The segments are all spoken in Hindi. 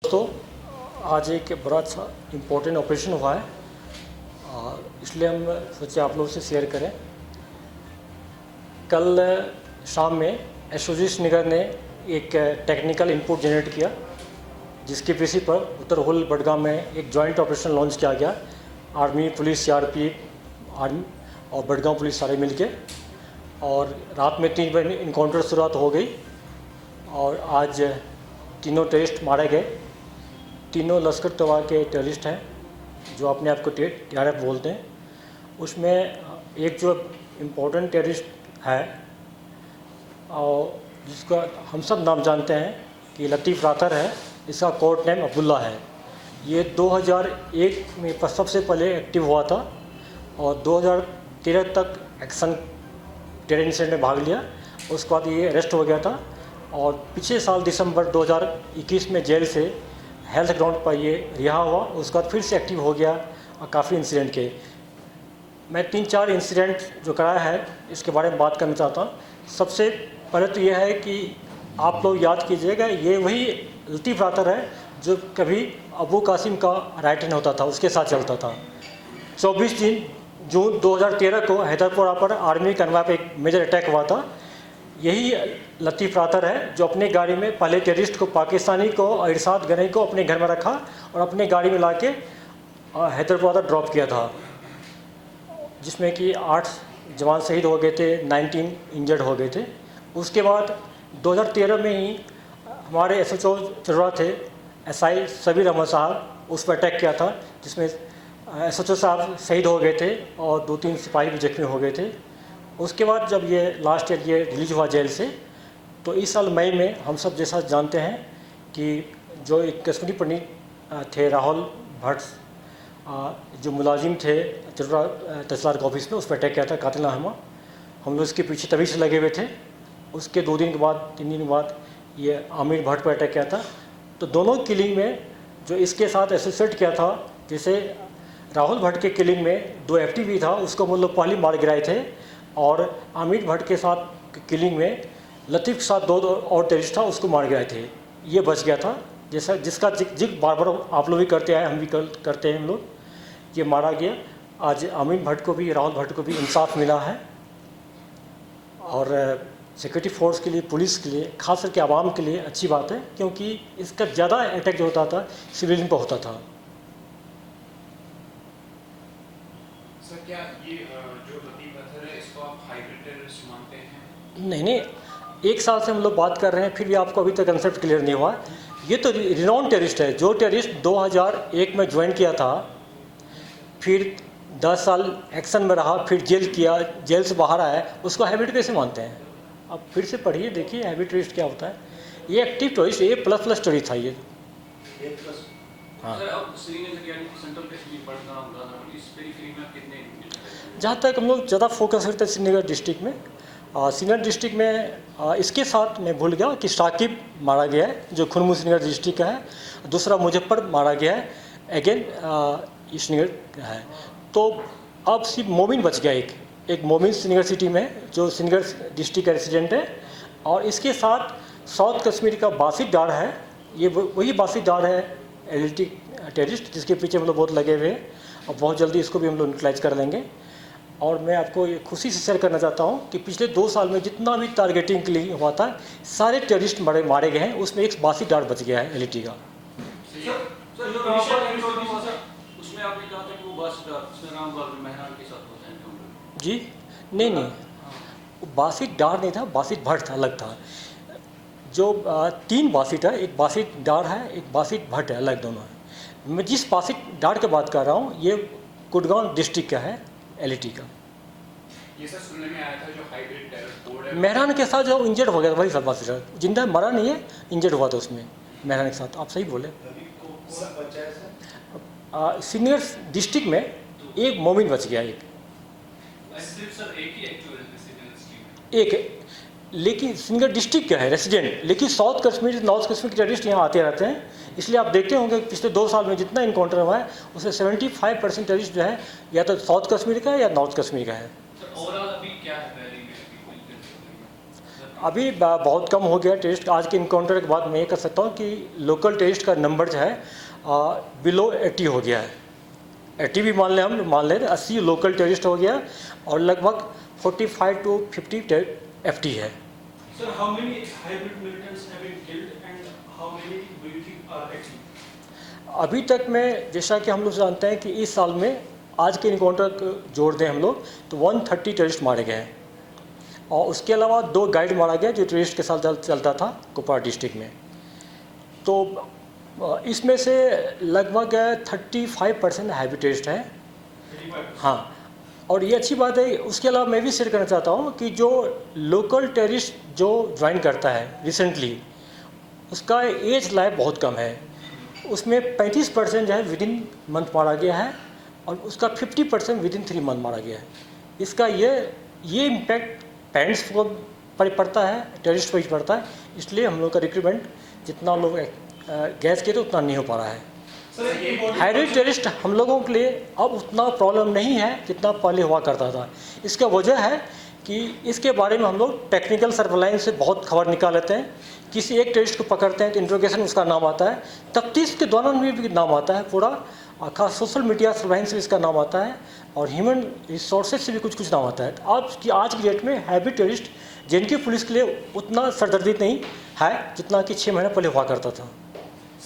दोस्तों, आज एक बड़ा अच्छा इम्पोर्टेंट ऑपरेशन हुआ है, इसलिए हम सोचे आप लोगों से शेयर करें। कल शाम में एसओजी श्रीनगर ने एक टेक्निकल इनपुट जनरेट किया, जिसके बेसिस पर उत्तर होल बडगाम में एक जॉइंट ऑपरेशन लॉन्च किया गया। आर्मी, पुलिस, सीआरपीएफ, आर्मी और बडगाम पुलिस सारे मिलके, और रात में 3 बजे इनकाउंटर शुरुआत हो गई और आज तीनों टेररिस्ट मारे गए। तीनों लश्कर तैयबा के टेररिस्ट हैं, जो अपने आप को TRF बोलते हैं। उसमें एक जो इम्पोर्टेंट टेररिस्ट है और जिसका हम सब नाम जानते हैं कि लतीफ़ रातर है, इसका कोड नेम अब्दुल्ला है। ये 2001 में सबसे पहले एक्टिव हुआ था और 2013 तक एक्शन टेरर इंसिडेंट में भाग लिया। उसके बाद ये अरेस्ट हो गया था और पिछले साल दिसंबर 2021 में जेल से हेल्थ ग्राउंड पर ये रिहा हुआ। उसके बाद फिर से एक्टिव हो गया और काफ़ी इंसिडेंट के। मैं 3-4 इंसिडेंट जो कराया है इसके बारे में बात करना चाहता हूँ। सबसे पहले तो यह है कि आप लोग याद कीजिएगा, ये वही लतीफ़ रातर है जो कभी अबू कासिम का राइट हैंड होता था, उसके साथ चलता था। 24 जून 2013 को हैदरपुरा पर आर्मी कन्वा पर एक मेजर अटैक हुआ था। यही लतीफ़ रातर है जो अपने गाड़ी में पहले टेररिस्ट को, पाकिस्तानी को और इरशाद गनी को अपने घर में रखा और अपने गाड़ी में लाके हैदरपुरा तक ड्रॉप किया था, जिसमें कि 8 जवान शहीद हो गए थे, 19 इंजर्ड हो गए थे। उसके बाद 2013 में ही हमारे SHO चुरा थे SI सबीर अहमद साहब, उस पर अटैक किया था, जिसमें SHO साहब शहीद हो गए थे और 2-3 सिपाही भी जख्मी हो गए थे। उसके बाद जब ये लास्ट ईयर ये रिलीज हुआ जेल से, तो इस साल मई में हम सब जैसा जानते हैं कि जो एक कश्मीरी पंडित थे राहुल भट्ट, जो मुलाजिम थे चटरा तहसीलदार के ऑफिस में, उस पर अटैक किया था कातिलाना। हम लोग इसके पीछे तभी से लगे हुए थे। उसके 2 दिन के बाद, 3 दिन के बाद ये आमिर भट्ट पर अटैक किया था। तो दोनों किलिंग में जो इसके साथ एसोसिएट किया था, जैसे राहुल भट्ट के किलिंग में 2 FTP था, उसको हम लोग पहले मार गिराए थे, और आमिर भट्ट के साथ किलिंग में लतीफ़ के साथ 2 और टेररिस्ट था, उसको मार गिराए थे। ये बच गया था, जैसा जिसका जिक्र बार बार आप लोग भी करते आए, हम भी करते हैं। हम लोग ये मारा गया। आज आमिर भट्ट को भी, राहुल भट्ट को भी इंसाफ मिला है। और सिक्योरिटी फोर्स के लिए, पुलिस के लिए, खास करके आवाम के लिए अच्छी बात है, क्योंकि इसका ज़्यादा अटैक जो होता था सिविलियन पर होता था। सर, क्या ये जो लतीफ़ रातर है, इसको आप हाइब्रिड टेररिस्ट मानते हैं? नहीं, 1 साल से हम लोग बात कर रहे हैं, फिर भी आपको अभी तक कंसेप्ट क्लियर नहीं हुआ। ये तो रिनाउंड टेररिस्ट है। जो टेररिस्ट 2001 में ज्वाइन किया था, फिर 10 साल एक्शन में रहा, फिर जेल किया, जेल से बाहर आया, उसको हाइब्रिड कैसे मानते हैं? अब फिर से पढ़िए, देखिए हाइब्रिड टेररिस्ट क्या होता है। ये एक्टिव टेररिस्ट, A++ टेररिस्ट था ये। हाँ, जहाँ तक हम लोग ज़्यादा फोकस करते हैं श्रीनगर डिस्ट्रिक्ट में, श्रीनगर डिस्ट्रिक्ट में इसके साथ मैं भूल गया कि साकिब मारा गया है, जो खुनमु श्रीनगर डिस्ट्रिक्ट का है। दूसरा मुजफ्फर मारा गया है, अगेन श्रीनगर का है। तो अब सिर्फ मोमिन बच गया, एक मोमिन श्रीनगर सिटी में, जो श्रीनगर डिस्ट्रिक्ट का रेसिडेंट है। और इसके साथ साउथ कश्मीर का बासित डार है। ये वही बासित डार है LLT टेररिस्ट, जिसके पीछे हम लोग बहुत लगे हुए हैं, और बहुत जल्दी इसको भी हम लोग न्यूट्रलाइज कर लेंगे। और मैं आपको ये खुशी से शेयर करना चाहता हूँ कि पिछले 2 साल में जितना भी टारगेटिंग के लिए हुआ था, सारे टेररिस्ट मारे गए हैं। उसमें एक बासित डार बच गया है LLT का। जी नहीं, बासित डार नहीं था, बासित भट्ट अलग था। जो 3 बासित है, एक बासित डार है, एक बासित भट्ट है, अलग दोनों है। मैं जिस बासित डार की बात कर रहा हूँ, ये कुड़गांव डिस्ट्रिक्ट का है, LLT का। ये सर सुनने में आया था जो हाइब्रिड टेरर कोड है, मेहरान के साथ जो इंजर्ड हो गया था, वही सब बासित डार, जिंदा मरा नहीं है, इंजर्ड हुआ था उसमें मेहरान के साथ। आप सही बोले। श्रीनगर डिस्ट्रिक्ट में एक मोमिन बच गया, एक लेकिन श्रीनगर डिस्ट्रिक्ट का है रेसिडेंट, लेकिन साउथ कश्मीर, नॉर्थ कश्मीर के टेररिस्ट यहाँ आते रहते हैं। इसलिए आप देखते होंगे पिछले 2 साल में जितना इनकाउंटर हुआ है, उससे 75% टेररिस्ट जो है या तो साउथ कश्मीर का है या नॉर्थ कश्मीर का है। अभी बहुत कम हो गया टेररिस्ट। आज के इनकाउंटर के बाद मैं ये कह सकता हूँ कि लोकल टेररिस्ट का नंबर जो है बिलो 80 हो गया है। 80 भी मान लें 80 लोकल टेररिस्ट हो गया और लगभग 45 to 50 FT है। Sir, how many hybrid militants have been killed and how many do you think are active? अभी तक में जैसा कि हम लोग जानते हैं कि इस साल में आज के इनकाउंटर को जोड़ दें हम लोग तो 130 टेररिस्ट मारे गए हैं और उसके अलावा 2 गाइड मारा गया जो टेररिस्ट के साथ चलता था कुपवाड़ा डिस्ट्रिक्ट में। तो इसमें से लगभग 35% हैवी टेररिस्ट है। 35%? हाँ, और ये अच्छी बात है। उसके अलावा मैं भी शेयर करना चाहता हूँ कि जो लोकल टेररिस्ट जो ज्वाइन करता है रिसेंटली, उसका एज लाइफ बहुत कम है। उसमें 35% जो है विदिन मंथ मारा गया है और उसका 50% विदिन 3 मंथ मारा गया है। इसका ये इम्पैक्ट पेरेंट्स को पड़ता है, टेररिस्ट पर ही पड़ता है। इसलिए हम लोग का रिक्रूटमेंट जितना लोग गैस किए तो उतना नहीं हो पा रहा है। हाइब्रिड टेररिस्ट हम लोगों के लिए अब उतना प्रॉब्लम नहीं है जितना पहले हुआ करता था। इसका वजह है कि इसके बारे में हम लोग टेक्निकल सर्वेलाइंस से बहुत खबर निकाल लेते हैं। किसी एक टेररिस्ट को पकड़ते हैं तो इंट्रोगेशन उसका नाम आता है, तफ्तीश के दौरान भी नाम आता है पूरा, खास सोशल मीडिया सर्वेलाइंस से इसका नाम आता है और ह्यूमन रिसोर्सेज से भी कुछ नाम आता है। आज की डेट में हाइब्रिड टेररिस्ट जिनकी पुलिस के लिए उतना सरदर्दी नहीं है जितना कि 6 महीने पहले हुआ करता था।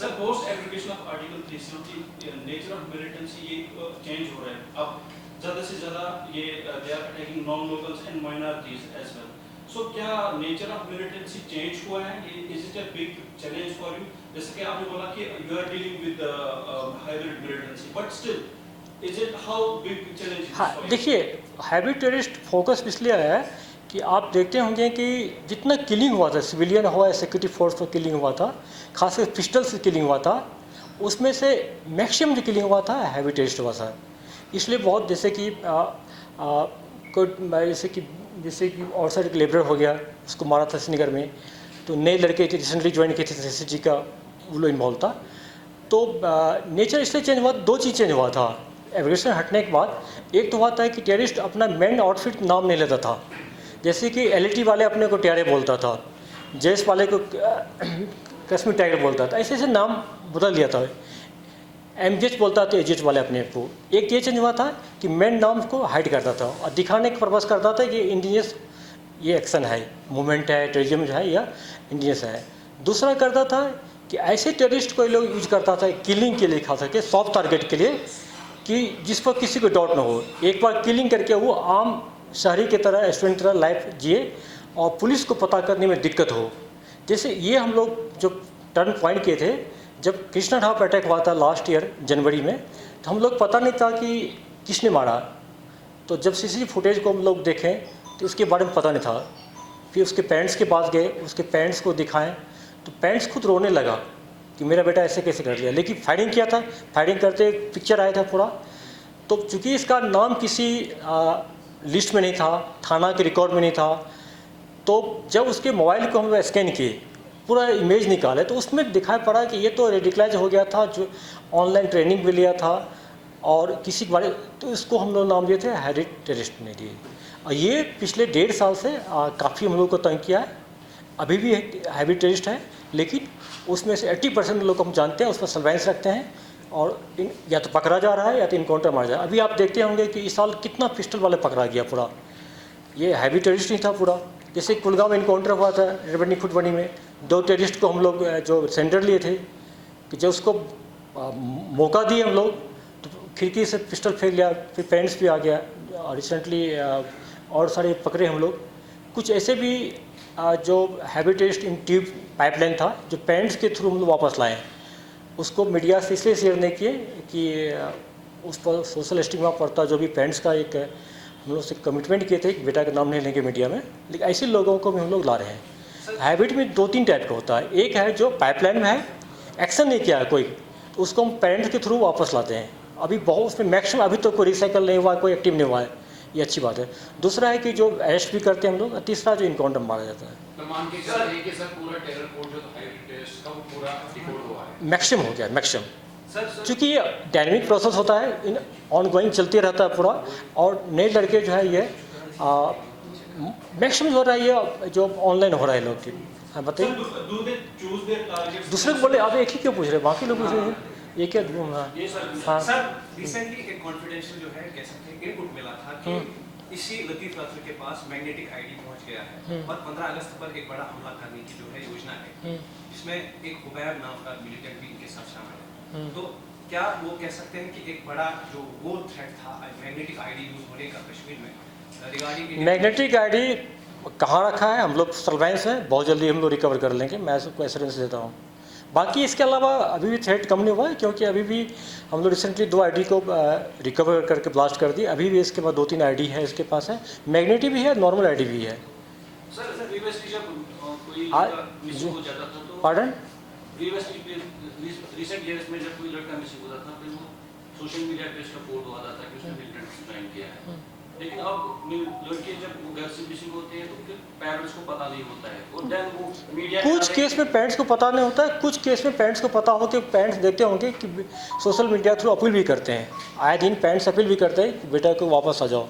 Sir, post application of article 370 nature of militancy ये चेंज हो रहा है। अब ज़्यादा से ज़्यादा ये they are attacking non locals and minorities as well. So क्या नेचर ऑफ मिलिटेंसी चेंज हुआ है? Is it a big challenge for you? जैसे कि आपने बोला कि you are dealing with hybrid militancy, but still is it how big challenge is? हाँ, देखिए, हाइब्रिड टेररिस्ट फोकस इसलिए आया है कि आप देखते होंगे कि जितना किलिंग हुआ था, सिविलियन हुआ या सिक्योरिटी फोर्स पर किलिंग हुआ था, खासकर पिस्टल से किलिंग हुआ था, उसमें से मैक्सिमम जो किलिंग हुआ था हैवी टेररिस्ट हुआ था। इसलिए बहुत जैसे कि और साइड लेबर हो गया, उसको मारा था श्रीनगर में, तो नए लड़के थे रिसेंटली ज्वाइन किए थे SSG का, वो लोग इन्वॉल्व था। तो नेचर इसलिए चेंज हुआ, 2 चीज़ चेंज हुआ था एवरेशन हटने के बाद। एक तो हुआ था कि टेररिस्ट अपना मेन आउटफिट नाम नहीं लेता था, जैसे कि LAT वाले अपने को टियारे बोलता था, जेस वाले को कश्मीर टाइगर बोलता था, ऐसे नाम बदल दिया था। MGH बोलता था एजेट वाले अपने को। एक ये चेंज हुआ था कि मेन नाम को हाइड करता था और दिखाने का पर्पस करता था कि इंडिजियस ये एक्शन है, मूवमेंट है, टेररिज्म जो है या इंडिजियस है। दूसरा करता था कि ऐसे टेररिस्ट को लोग यूज करता था किलिंग के लिए, खास करके सॉफ्ट टारगेट के लिए, कि जिस पर किसी को डाउट ना हो। एक बार किलिंग करके वो आम शहरी की तरह, स्टूडेंट की तरह लाइफ जिए और पुलिस को पता करने में दिक्कत हो। जैसे ये हम लोग जो टर्न पॉइंट किए थे जब कृष्णा घाट पर अटैक हुआ था लास्ट ईयर जनवरी में, तो हम लोग पता नहीं था कि किसने मारा। तो जब CCTV फुटेज को हम लोग देखें तो इसके बारे में पता नहीं था। फिर उसके पेरेंट्स के पास गए, उसके पेरेंट्स को दिखाएं तो पेरेंट्स खुद रोने लगा कि मेरा बेटा ऐसे कैसे कर लिया। लेकिन फायरिंग किया था, फायरिंग करते पिक्चर आया था पूरा। तो चूँकि इसका नाम किसी लिस्ट में नहीं था, थाना के रिकॉर्ड में नहीं था, तो जब उसके मोबाइल को हम स्कैन किए, पूरा इमेज निकाले, तो उसमें दिखाई पड़ा कि ये तो रेडिकलाइज हो गया था, जो ऑनलाइन ट्रेनिंग भी लिया था और किसी के बारे, तो इसको हम लोग नाम दिए थे हाइब्रिड टेररिस्ट ने दिए। और ये पिछले 1.5 साल से काफ़ी हम लोग को तंग किया है। अभी भी हाइब्रिड टेररिस्ट है, लेकिन उसमें से 80% लोग को हम जानते हैं, उस पर सर्वेलेंस रखते हैं और या तो पकड़ा जा रहा है या तो इनकाउंटर मारा जा रहा है। अभी आप देखते होंगे कि इस साल कितना पिस्टल वाले पकड़ा गया पूरा, ये हैवी टेररिस्ट नहीं था पूरा। जैसे कुलगांव में इनकाउंटर हुआ था रेवनी फुटबनी में, 2 टेररिस्ट को हम लोग जो सेंटर लिए थे, कि जब उसको मौका दिए हम लोग तो खिड़की से पिस्टल फेंक लिया, फिर पेरेंट्स भी आ गया। रिसेंटली और सारे पकड़े हम लोग। कुछ ऐसे भी जो हैवी टेररिस्ट इन ट्यूब पाइपलाइन था, जो पेरेंट्स के थ्रू हम लोग वापस लाए, उसको मीडिया से इसलिए शेयर नहीं किए कि उस पर सोशल स्टिग्मा पड़ता। जो भी पेरेंट्स का एक हम लोग से कमिटमेंट किए थे कि बेटा का नाम नहीं लेंगे मीडिया में, लेकिन ऐसे लोगों को भी हम लोग ला रहे हैं। हैबिट में 2-3 टाइप का होता है। एक है जो पाइपलाइन में है, एक्शन नहीं किया है कोई, तो उसको हम पेरेंट्स के थ्रू वापस लाते हैं। अभी बहुत उसमें मैक्सिमम अभी तो कोई रिसाइकल नहीं हुआ, कोई एक्टिव नहीं हुआ है, ये अच्छी बात है। दूसरा है कि जो अरेस्ट भी करते हैं हम लोग। तीसरा जो इनकाउंटर मारा जाता है। तो मान के चलिए कि सर पूरा टेरर कोड जो हाइब्रिड टेररिस्ट का वो पूरा डिकोड हुआ है, मैक्सिमम हो गया, मैक्सिमम। सर क्योंकि ये डायनेमिक प्रोसेस होता है, ऑन गोइंग चलते रहता है पूरा। और नए लड़के जो है ये मैक्सिमम हो रहा है ये जो ऑनलाइन हो रहा है लोग की। हाँ बताइए। Sir, do they choose their targets? दूसरे को बोले आप एक ही क्यों पूछ रहे हैं, बाकी लोग पूछ रहे हैं एक क्या। हाँ ये सर हाँ सर रिसेंटली एक कॉन्फिडेंशियल जो है कह सकते हैं इनपुट मिला था कि इसी लतीफ अतहर के पास मैग्नेटिक आईडी पहुंच गया है और 15 अगस्त पर एक बड़ा हमला करने की जो है योजना है, जिसमें एक हुबैब नाम का मिलिटेंट भी इनके साथ शामिल है। तो क्या वो कह सकते हैं कि एक बड़ा जो वो थ्रेट था मैग्नेटिक आईडी यूज होने का कश्मीर में रिगार्डिंग मैग्नेटिक आईडी कहाँ रखा है, हम लोग सर्वेलेंस है, बहुत जल्दी हम लोग रिकवर कर लेंगे, मैं सबको एश्योरेंस देता हूँ। बाकी इसके अलावा अभी भी थ्रेट कम नहीं हुआ है, क्योंकि अभी भी हम लोग रिसेंटली 2 आईडी को रिकवर करके ब्लास्ट कर दिए। अभी भी इसके बाद 2-3 आईडी है इसके पास है, मैग्नेटिक भी है, नॉर्मल आईडी भी है। सर प्रीवियसली जब कोई मिसिंग हो जाता था तो पार्डन प्रीवियसली रिसेंट ईयर्स में जब कोई लड़का मिसिंग होता था फिर वो सोशल मीडिया पे इसका पोस्ट आता था कि उसने मिलिटेंट ज्वाइन किया है, लेकिन अब लड़के जब वो घर से मिसिंग होते हैं तो फिर पेरेंट्स को पता नहीं होता है और देन वो मीडिया कुछ केस में पेरेंट्स को पता नहीं होता है, कुछ केस में पेरेंट्स को पता हो कि पेरेंट्स देखते होंगे कि सोशल मीडिया थ्रू अपील भी करते हैं, आए दिन पेरेंट्स अपील भी करते हैं कि बेटा को वापस आ जाओ।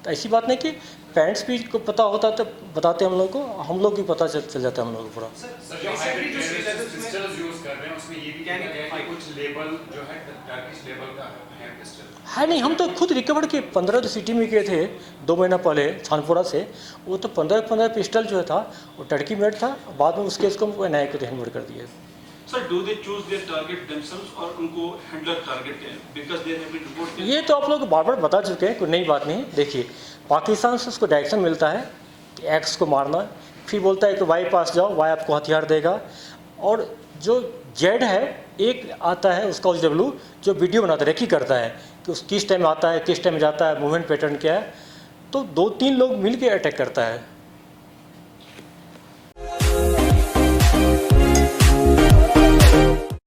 तो ऐसी बात नहीं कि पेरेंट्स भी को पता होता तो बताते हम लोग को, हम लोग भी पता चल जाता है हम लोग को पूरा। सर जो हाइब्रिड पिस्टल्स यूज कर रहे हैं उसमें ये भी कहना है कि कुछ लेबल जो है टर्किश लेबल का है पिस्टल है नहीं, हम तो खुद रिकवर किए 15 जो सिटी में किए थे 2 महीना पहले छानपुरा से, वो तो 15 पिस्टल जो था वो टर्की मेड था, बाद में उस केस को हमको NIA को हैंड कर दिए। Sir do they choose their target themselves और उनको हैंडलर टारगेट है because there have been report. ये तो आप लोग बार बार बता चुके हैं, कोई नई बात नहीं। देखिए पाकिस्तान से उसको डायरेक्शन मिलता है कि एक्स को मारना, फिर बोलता है कि वाई पास जाओ, वाई आपको हथियार देगा, और जो जेड है एक आता है उसका OW जो वीडियो बनाता है, रेकी करता है कि उस किस टाइम आता है, किस टाइम जाता है, मूवमेंट पैटर्न क्या है, तो 2-3 लोग मिल के अटैक करता है।